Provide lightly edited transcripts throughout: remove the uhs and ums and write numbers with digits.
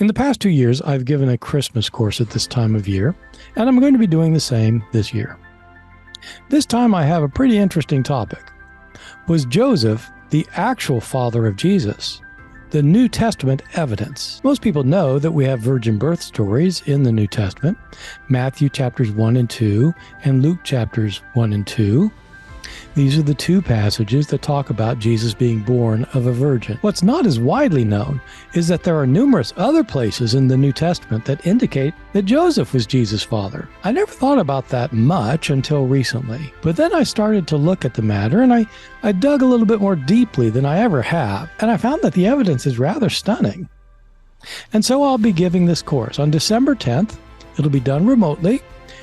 In the past 2 years, I've given a Christmas course at this time of year, and I'm going to be doing the same this year. This time I have a pretty interesting topic. Was Joseph the actual father of Jesus? The New Testament evidence. Most people know that we have virgin birth stories in the New Testament, Matthew chapters 1 and 2, and Luke chapters 1 and 2. These are the two passages that talk about Jesus being born of a virgin. What's not as widely known is that there are numerous other places in the New Testament that indicate that Joseph was Jesus' father. I never thought about that much until recently, but then I started to look at the matter and I dug a little bit more deeply than I ever have, and I found that the evidence is rather stunning. And so I'll be giving this course on December 10th. It'll be done remotely.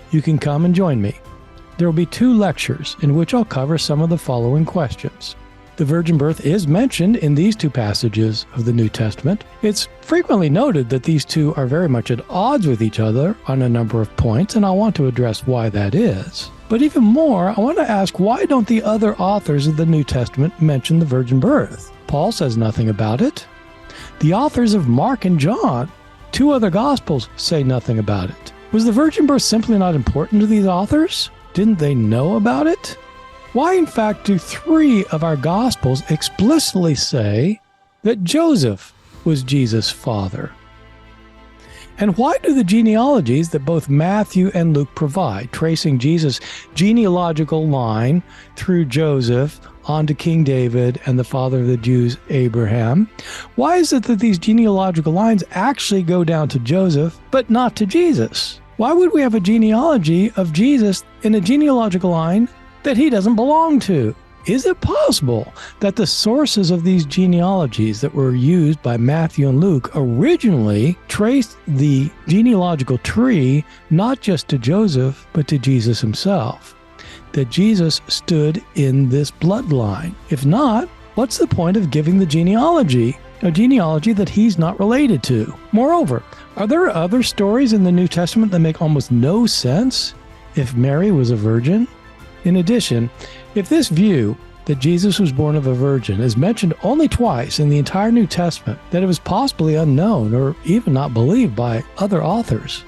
You can come and join me. There will be 2 lectures in which I'll cover some of the following questions. The virgin birth is mentioned in these 2 passages of the New Testament. It's frequently noted that these 2 are very much at odds with each other on a number of points, and I want to address why that is. But even more, I want to ask, why don't the other authors of the New Testament mention the virgin birth? Paul says nothing about it. The authors of Mark and John, 2 other Gospels, say nothing about it. Was the virgin birth simply not important to these authors? Didn't they know about it? Why, in fact, do 3 of our Gospels explicitly say that Joseph was Jesus' father? And why do the genealogies that both Matthew and Luke provide, tracing Jesus' genealogical line through Joseph onto King David and the father of the Jews, Abraham, why is it that these genealogical lines actually go down to Joseph, but not to Jesus? Why would we have a genealogy of Jesus in a genealogical line that he doesn't belong to? Is it possible that the sources of these genealogies that were used by Matthew and Luke originally traced the genealogical tree not just to Joseph, but to Jesus himself? That Jesus stood in this bloodline? If not, what's the point of giving the genealogy? A genealogy that he's not related to. Moreover, are there other stories in the New Testament that make almost no sense if Mary was a virgin? In addition, if this view that Jesus was born of a virgin is mentioned only twice in the entire New Testament, that it was possibly unknown or even not believed by other authors,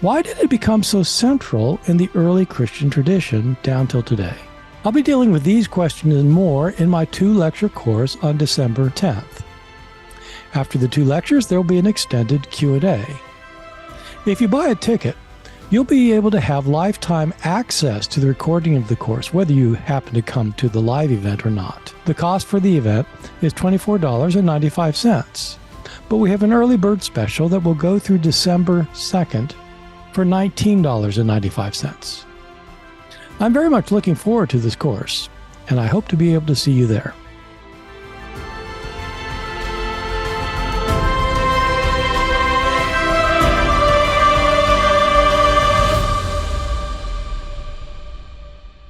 why did it become so central in the early Christian tradition down till today? I'll be dealing with these questions and more in my 2-lecture course on December 10th. After the 2 lectures, there will be an extended Q&A. If you buy a ticket, you'll be able to have lifetime access to the recording of the course, whether you happen to come to the live event or not. The cost for the event is $24.95, but we have an early bird special that will go through December 2nd for $19.95. I'm very much looking forward to this course, and I hope to be able to see you there.